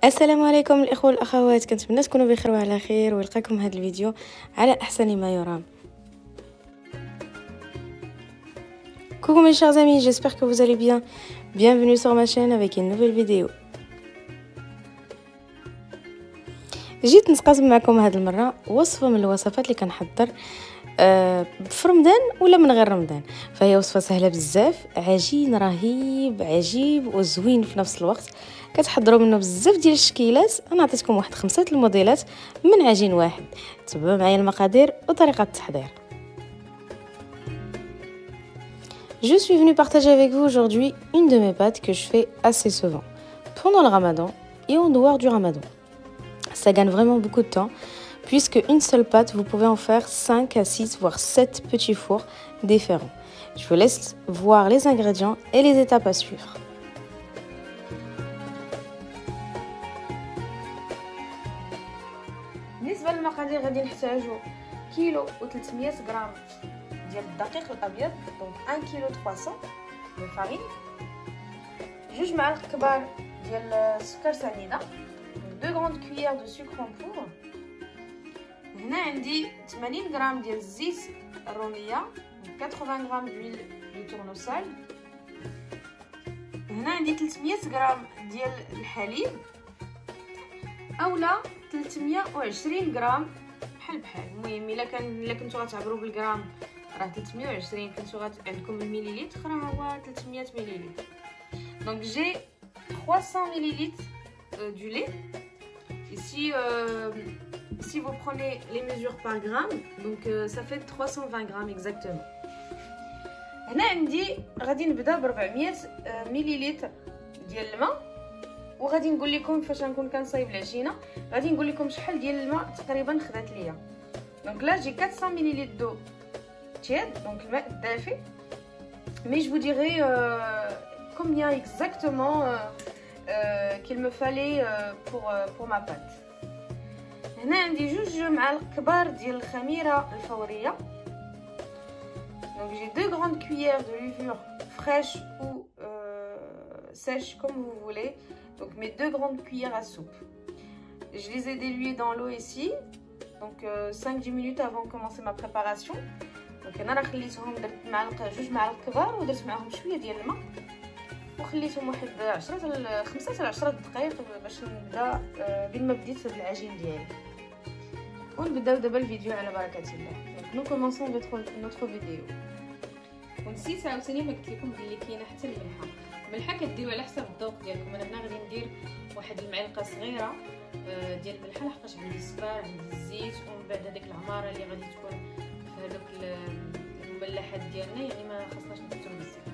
السلام عليكم الاخوه والاخوات، كنتمنى تكونوا بخير وعلى خير ويلقاكم هذا الفيديو على احسن ما يرام. Coucou mes chers amis, j'espère que vous allez bien. Bienvenue sur ma chaîne avec une nouvelle vidéo. جيت نتقاسم معكم هذه المره وصفه من الوصفات اللي كنحضر في رمضان ولا من غير رمضان. فهي وصفه سهله بزاف، عجين رهيب عجيب وزوين في نفس الوقت. كتحضروا منه بزاف ديال الشكيلات. انا عطيتكم واحد 5 الموديلات من عجين واحد. تبعوا معايا المقادير وطريقه التحضير. Je suis venue partager avec vous aujourd'hui une de mes pâtes que je fais assez souvent pendant le ramadan et en dehors du ramadan. Ça gagne vraiment beaucoup de temps puisque une seule pâte, vous pouvez en faire 5 à 6 voire 7 petits fours différents. Je vous laisse voir les ingrédients et les étapes à suivre. بالنسبه للمقادير غادي نحتاجو كيلو و300 غرام ديال الدقيق الابيض، دونك 1 كيلو 300 من فارين، 2 معالق كبار ديال السكر سنيده، 2 غراند كويير دو سكر en poudre. هنا عندي 80 غرام ديال الزيت الروميه، 80 غرام دويل دو تورنوسول. هنا عندي 300 غرام ديال الحليب اولا 320 غرام بحال المهم الا كنتو غتعبروا بالغرام راه 320، كنتو عندكم المليليتر راه هو 300 مليليتر. دونك جي 300 مليليتر du lait. Ici, si vous prenez les mesures par gramme, donc ça fait 320 grammes exactement. هنا عندي غادي نبدا ب 400 مليليتر ديال الماء، وغادي نقول لكم فاش غنكون كنصايب العجينه غادي نقول لكم شحال ديال الماء تقريبا خدات ليا. دونك لا جي 400 مليليتر دو tiède, donc الماء الدافئ. mais je vous dirai combien exactement qu'il me fallait pour ma pâte. هنا عندي 2 معالق كبار ديال الخميره الفوريه. donc j'ai 2 grandes cuillères de levure fraîche ou sèche comme vous voulez. donc mes 2 grandes cuillères à soupe. Je les ai diluées dans l'eau ici, donc 5-10 minutes avant de commencer ma préparation. donc انا راه خليتهم درت 2 معالق كبار ودرت معاهم شويه ديال الماء وخليتهم واحد 5 حتى 10 دقائق باش نبدا بين ما بديت بالعجين ديالي. ونبداو دابا الفيديو على بركه الله. donc nous commençons notre vidéo. ونسيت عاوتاني ما قلت لكم بلي كاينه حتى الملحه كديروا على حسب الذوق ديالكم. انا هنا غادي ندير واحد المعلقه صغيره ديال الملحه لحقاش عندي الصفار عندي الزيت، ومن بعد هذيك العماره اللي غادي تكون في هذوك المملحات ديالنا، يعني ما خصناش نكثروا بزاف.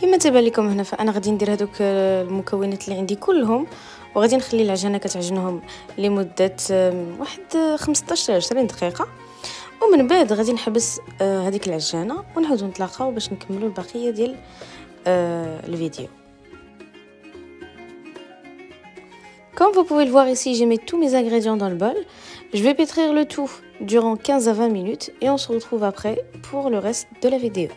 كما تبان لكم هنا، فانا غادي ندير هذوك المكونات اللي عندي كلهم وغادي نخلي العجينه كتعجنهم لمده واحد 15 ل 20 دقيقه، ومن بعد غادي نحبس هذيك العجانه ونعاودو نتلاقاو باش نكملوا البقيه ديال الفيديو. Comme vous pouvez le voir ici, j'ai mis tous mes ingrédients dans le bol. Je vais pétrir le tout durant 15 à 20 minutes et on se retrouve après pour le reste de la vidéo.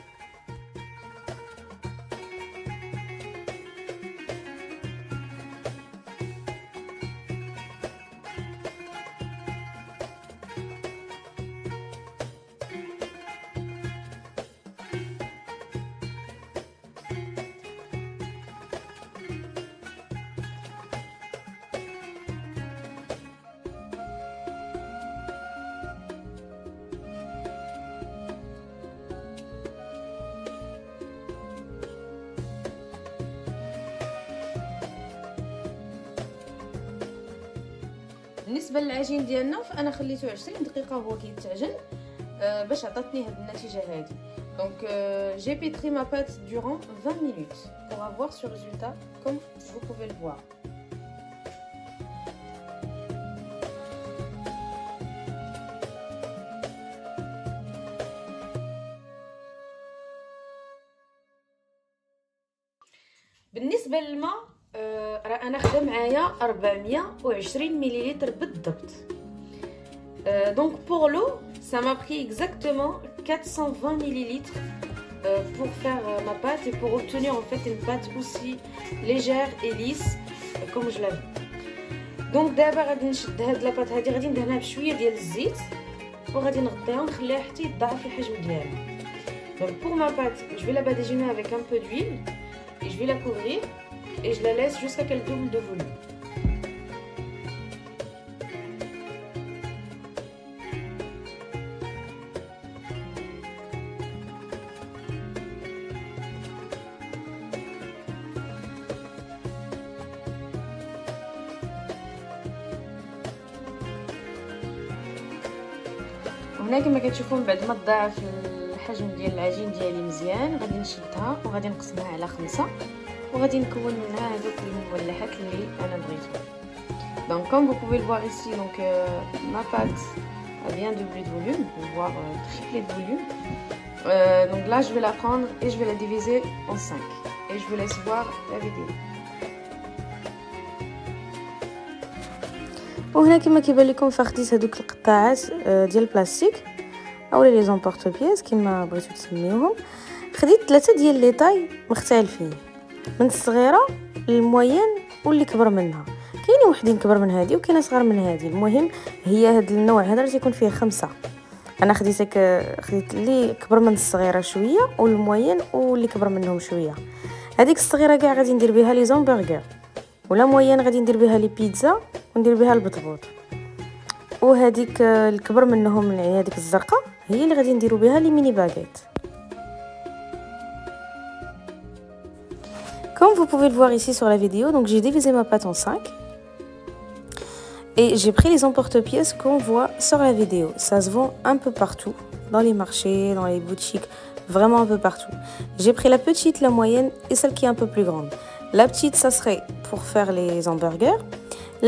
بالنسبه للعجين ديالنا فانا خليته 20 دقيقه هو كيتعجن باش عطاتني هاد النتيجه هادي. donc j'ai pétri ma pâte durant 20 minutes pour avoir ce résultat comme vous pouvez le voir. بالنسبه للماء راه انا خدا معايا 420 مليلتر بالضبط. Donc pour l'eau, ça m'a pris exactement 420 millilitres pour faire ma pâte et pour obtenir en fait une pâte aussi légère et lisse comme je l'avais. Donc دابا غادي نشد هاد لاباط هادي غادي ندهنها بشويه ديال الزيت وغادي نغطيها ونخليها حتى يتضاعف الحجم ديالها. Donc pour ma pâte, je vais la badigeonner avec un peu d'huile et je vais la couvrir et je la laisse jusqu'à qu'elle double de volume. وهنا كما كتشوفوا بعد ما تضاعف الحجم ديال العجين ديالي مزيان غادي نشدها وغادي نقسمها على 5 وغادي نكون منها هذوك المولحات اللي انا بغيتهم. Donc comme vous pouvez le voir ici, donc ma pâte a bien doublé de volume, voire triplé de volume. Donc là je vais la prendre et je vais la diviser en 5 et je vous laisse voir la vidéo. وهنا كما كيبان لكم فخديت هذوك القطاعات ديال البلاستيك اولا لي زامبورط بياس كما بغيتو تسميوهم. خديت 3 ديال لي طاي مختلفين من الصغيره للموين واللي كبر منها. كاينين وحدين كبر من هذه وكاينه صغر من هذه. المهم هي هذا النوع هذا راه تيكون فيه 5. انا خديت اللي كبر من الصغيره شويه والموين واللي كبر منهم شويه. هذيك الصغيره كاع غادي ندير بها لي زامبرغر ولا موين غادي ندير بها لي بيتزا وندير بها البطبوط. وهذيك الكبر منهم يعني هذيك الزرقاء هي اللي غادي نديرو بها لي ميني باغيت. Comme vous pouvez le voir ici sur la vidéo, donc j'ai divisé ma pâte en 5 et j'ai pris les emporte-pièces qu'on voit sur la vidéo. Ça se vend un peu partout, dans les marchés, dans les boutiques, vraiment un peu partout. J'ai pris la petite, la moyenne et celle qui est un peu plus grande. La petite, ça serait pour faire les hamburgers.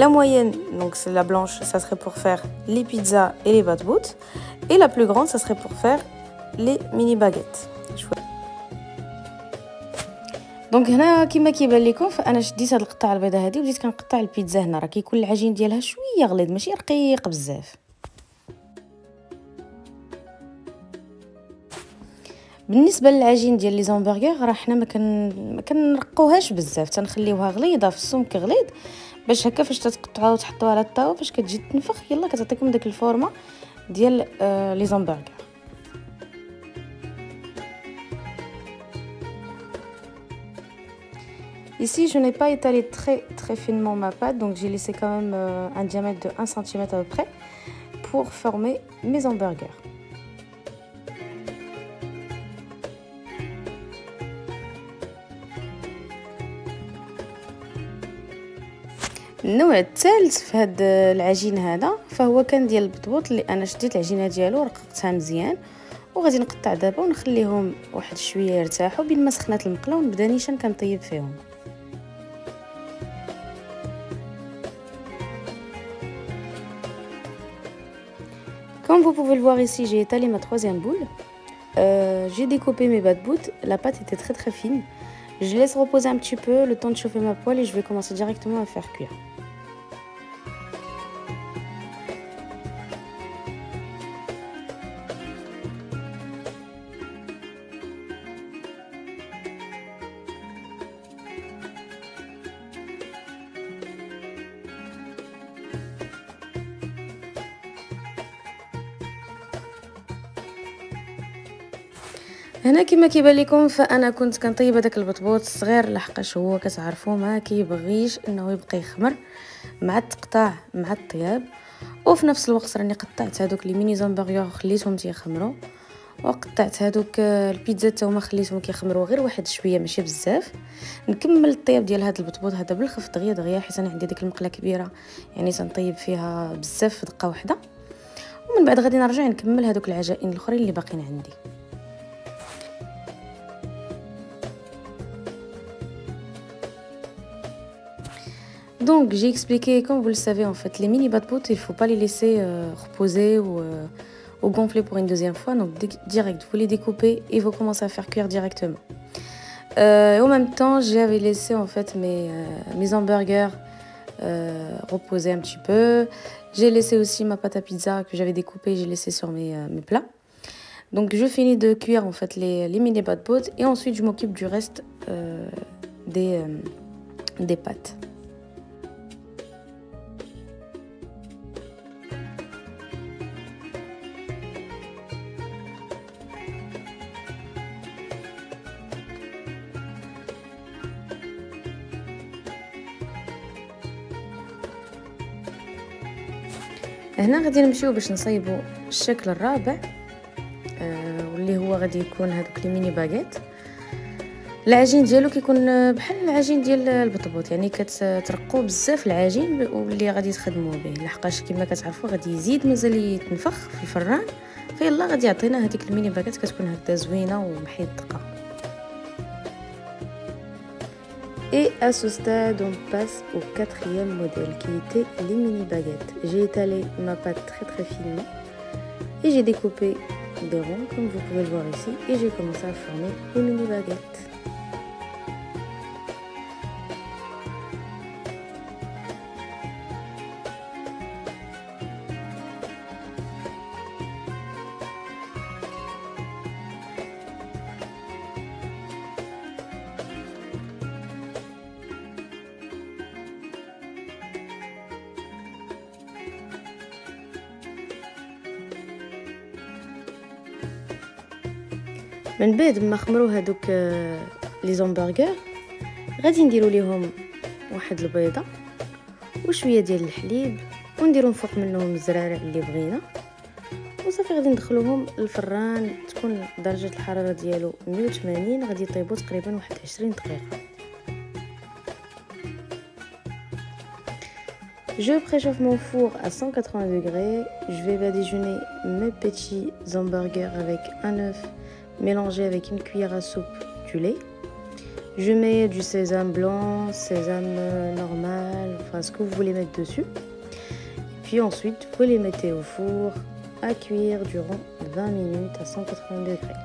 La moyenne, donc c'est la blanche, ça serait pour faire les pizzas et les batbout. Et la plus grande, ça serait pour faire les mini baguettes. دونك هنا كما كيبان لكم فانا شديت هاد القطعه البيضاء هذه وبديت كنقطع البيتزا. هنا راه كيكون العجين ديالها شويه غليظ ماشي رقيق بزاف. بالنسبه للعجين ديال لي زامبرغر راه حنا ما كنرقوهاش بزاف، تنخليوها غليظه في السمك غليظ باش هكا فاش تقطعوها وتحطوها على الطاوه فاش كتجي تنفخ يلا كتعطيكم داك الفورمه ديال لي زامبرغر. Ici, je n'ai pas étalé très finement ma pâte, donc j'ai laissé quand même un diamètre de 1 cm à peu près pour former mes hamburgers. النوع الثالث في هذا العجين هذا فهو كان ديال البطبوط اللي انا شديت العجينه ديالو رققتها مزيان وغادي نقطع دابا ونخليهم واحد شويه يرتاحوا بين ما سخنات المقله ونبدا نيشان كنطيب فيهم. Comme vous pouvez le voir ici, j'ai étalé ma troisième boule. J'ai découpé mes batbout. La pâte était très fine. Je laisse reposer un petit peu le temps de chauffer ma poêle et je vais commencer directement à faire cuire. هنا كما كيبان لكم فانا كنت كنطيب هذاك البطبوط الصغير لحقاش هو كتعرفوا ما كيبغيش انه يبقى يخمر مع التقطاع مع الطياب. وفي نفس الوقت راني قطعت هذوك لي ميني زامبرغر وخليتهم تيخمروا وقطعت هذوك البيتزا حتى هما خليتهم كيخمروا غير واحد شويه ماشي بزاف. نكمل الطياب ديال هذا البطبوط هذا بالخف دغيا حيت انا عندي ديك المقله كبيره يعني تنطيب فيها بزاف في دقه واحده. ومن بعد غادي نرجع نكمل هذوك العجائن الاخرين اللي باقيين عندي. Donc j'ai expliqué, comme vous le savez en fait, les mini batbout, il faut pas les laisser reposer ou gonfler pour une deuxième fois. Donc direct, vous les découpez et vous commencez à faire cuire directement. Et en même temps, j'avais laissé en fait mes hamburgers reposer un petit peu. J'ai laissé aussi ma pâte à pizza que j'avais découpée, j'ai laissé sur mes plats. Donc je finis de cuire en fait les mini bad pots et ensuite je m'occupe du reste des pâtes. هنا غادي نمشيو باش نصايبو الشكل الرابع واللي هو غادي يكون هذوك لي ميني باغيت. العجين ديالو كيكون بحال العجين ديال البطبوط، يعني كترقوا بزاف العجين واللي غادي تخدموا به، لحقاش كما كتعرفوا غادي يزيد مازال يتنفخ في الفران، فيلا غادي يعطينا هذيك الميني باغيت كتكون هكذا زوينه ومحيطقه. Et à ce stade, on passe au quatrième modèle qui était les mini baguettes. J'ai étalé ma pâte très finement et j'ai découpé des ronds comme vous pouvez le voir ici et j'ai commencé à former les mini baguettes. من بعد ما خمروا هذوك لي زامبرغر غادي نديرو ليهم واحد البيضه وشويه ديال الحليب ونديرو من فوق منهم الزرارع اللي بغينا وصافي. غادي ندخلوهم للفران، تكون درجه الحراره ديالو 180، غادي يطيبوا تقريبا واحد 20 دقيقه. Je préchauffe mon four à 180 degrés. Je vais badigeonner mes petits hamburgers avec un œuf mélangé avec une cuillère à soupe du lait. Je mets du sésame blanc, sésame normal, enfin ce que vous voulez mettre dessus. Et puis ensuite, vous les mettez au four à cuire durant 20 minutes à 180 degrés.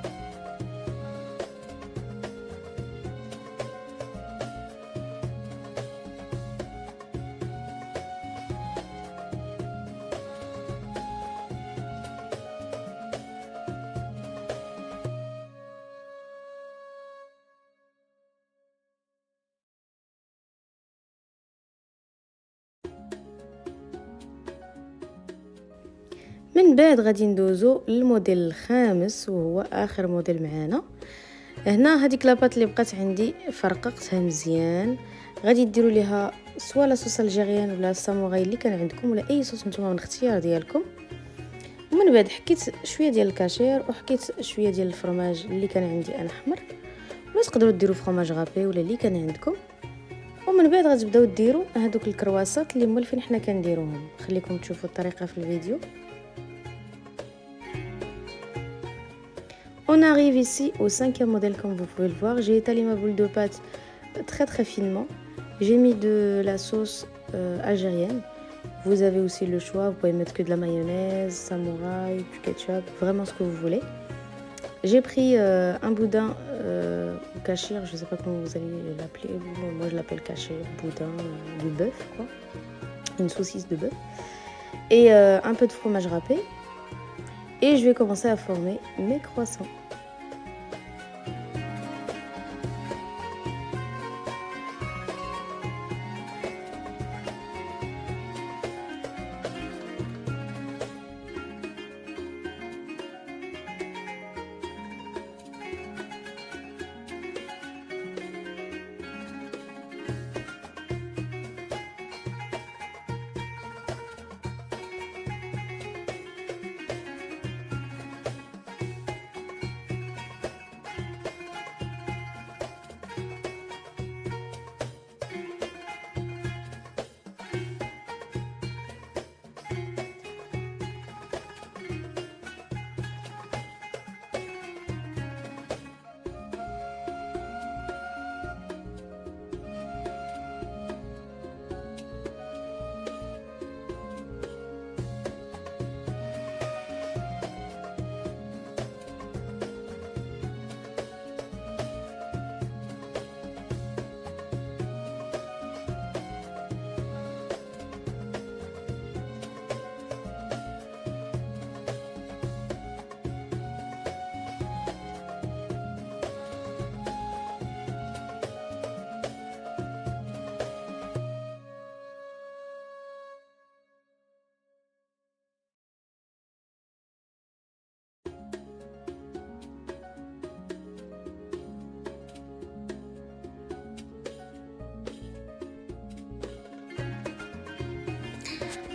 من بعد غادي ندوزو للموديل الخامس وهو اخر موديل معانا. هنا هذيك لاباط اللي بقات عندي فرققتها مزيان، غادي ديروا ليها سواء لاصوص الجيريان ولا الساموراي اللي كان عندكم ولا اي صوص نتوما من اختيار ديالكم. ومن بعد حكيت شويه ديال الكاشير وحكيت شويه ديال الفرماج اللي كان عندي انا احمر، ولا تقدروا ديروا فرماج غابي ولا اللي كان عندكم. ومن بعد غتبداو ديروا هذوك الكرواسات اللي مولفين حنا كنديروهم. خليكم تشوفوا الطريقه في الفيديو. On arrive ici au cinquième modèle comme vous pouvez le voir. J'ai étalé ma boule de pâte très finement. J'ai mis de la sauce algérienne. Vous avez aussi le choix, vous pouvez mettre que de la mayonnaise, samouraï, du ketchup, vraiment ce que vous voulez. J'ai pris un boudin ou cachir, je ne sais pas comment vous allez l'appeler, moi je l'appelle cachir, boudin de bœuf quoi, une saucisse de bœuf. Et un peu de fromage râpé. Et je vais commencer à former mes croissants.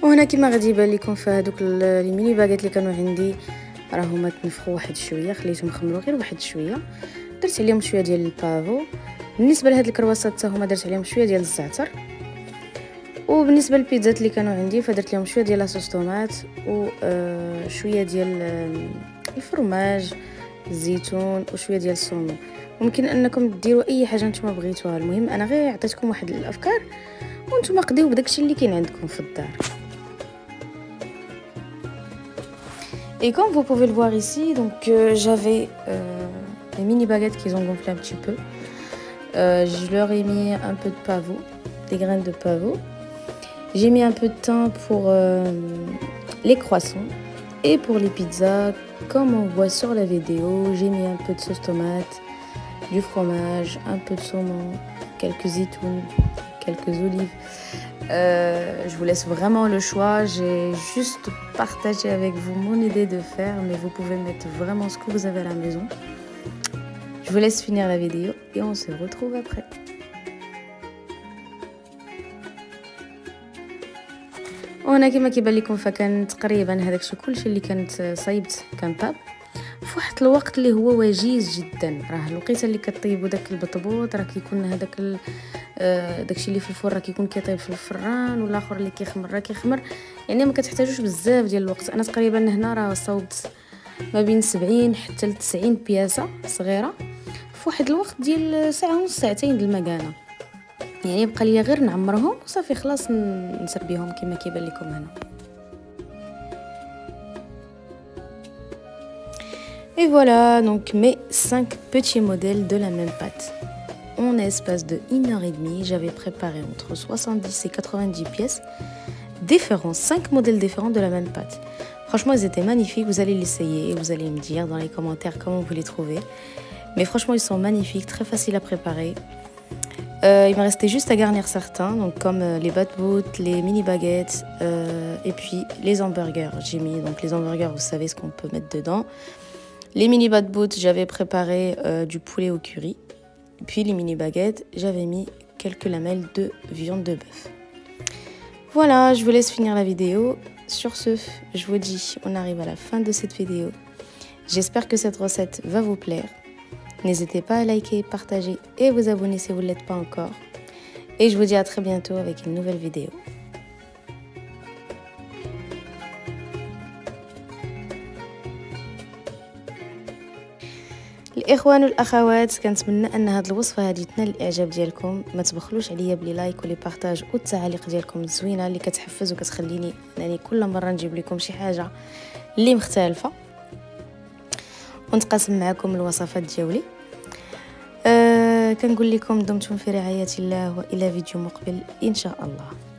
وهنا كما غادي يبان لكم فهادوك لي ميني باغيت اللي كانوا عندي راهما تنفخوا واحد شويه، خليتهم خمروا غير واحد شويه، درت عليهم شويه ديال البافو. بالنسبه لهاد الكرواسات حتى هما درت عليهم شويه ديال الزعتر. وبالنسبه للبيتزات اللي كانوا عندي فدرت لهم شويه ديال لاصوص طوماط وشويه ديال الفرماج، الزيتون وشويه ديال الصومون. ممكن انكم ديروا اي حاجه نتوما بغيتوها، المهم انا غير عطيتكم واحد الافكار وانتم قديو بداكشي اللي كاين عندكم في الدار. Et comme vous pouvez le voir ici, donc j'avais les mini baguettes qu'ils ont gonflé un petit peu. Je leur ai mis un peu de pavot, des graines de pavot. J'ai mis un peu de thym pour les croissants et pour les pizzas, comme on voit sur la vidéo. J'ai mis un peu de sauce tomate, du fromage, un peu de saumon, quelques zitoun, quelques olives. Je vous laisse vraiment le choix. J'ai juste partagé avec vous mon idée de faire, mais vous pouvez mettre vraiment ce que vous avez à la maison. Je vous laisse finir la vidéo et on se retrouve après. وهنا كما كيبان لكم فكان تقريبا هذاك الشيء كلشي اللي كانت صايبت كان طاب في واحد الوقت اللي هو وجيز جدا. راه الوقيته اللي كطيبوا داك البطبوط راه كيكون هذاك داكشي اللي في الفرن راه كيكون كيطيب في الفران، والاخر اللي كيخمر راه كيخمر، يعني ما كتحتاجوش بزاف ديال الوقت. انا تقريبا هنا راه صوبت ما بين 70 حتى ل 90 بياسه صغيره في واحد الوقت ديال ساعه ونص ساعتين د المكانه، يعني بقى لي غير نعمرهم وصافي خلاص نسربيهم كما كيبان لكم هنا. Et voilà donc mes 5 petits modèles de la même pâte. En espace de 1h30, j'avais préparé entre 70 et 90 pièces différents, 5 modèles différents de la même pâte. Franchement, ils étaient magnifiques, vous allez l'essayer et vous allez me dire dans les commentaires comment vous les trouvez. Mais franchement, ils sont magnifiques, très faciles à préparer. Il me restait juste à garnir certains, donc comme les batbout, les mini baguettes et puis les hamburgers. J'ai mis donc les hamburgers, vous savez ce qu'on peut mettre dedans. Les mini batbout, j'avais préparé du poulet au curry. Puis les mini baguettes, j'avais mis quelques lamelles de viande de bœuf. Voilà, je vous laisse finir la vidéo. Sur ce, je vous dis, on arrive à la fin de cette vidéo. J'espère que cette recette va vous plaire. N'hésitez pas à liker, partager et vous abonner si vous ne l'êtes pas encore. Et je vous dis à très bientôt avec une nouvelle vidéo. الاخوان والاخوات كنتمنى ان هذه الوصفه هذه تنال الاعجاب ديالكم. ما تبخلوش عليا بلي لايك ولي بارطاج والتعاليق ديالكم الزوينه اللي كتحفز وكتخليني انني كل مره نجيب لكم شي حاجه اللي مختلفه ونتقاسم معكم الوصفات ديالي. كنقول لكم دمتم في رعايه الله والى فيديو مقبل ان شاء الله.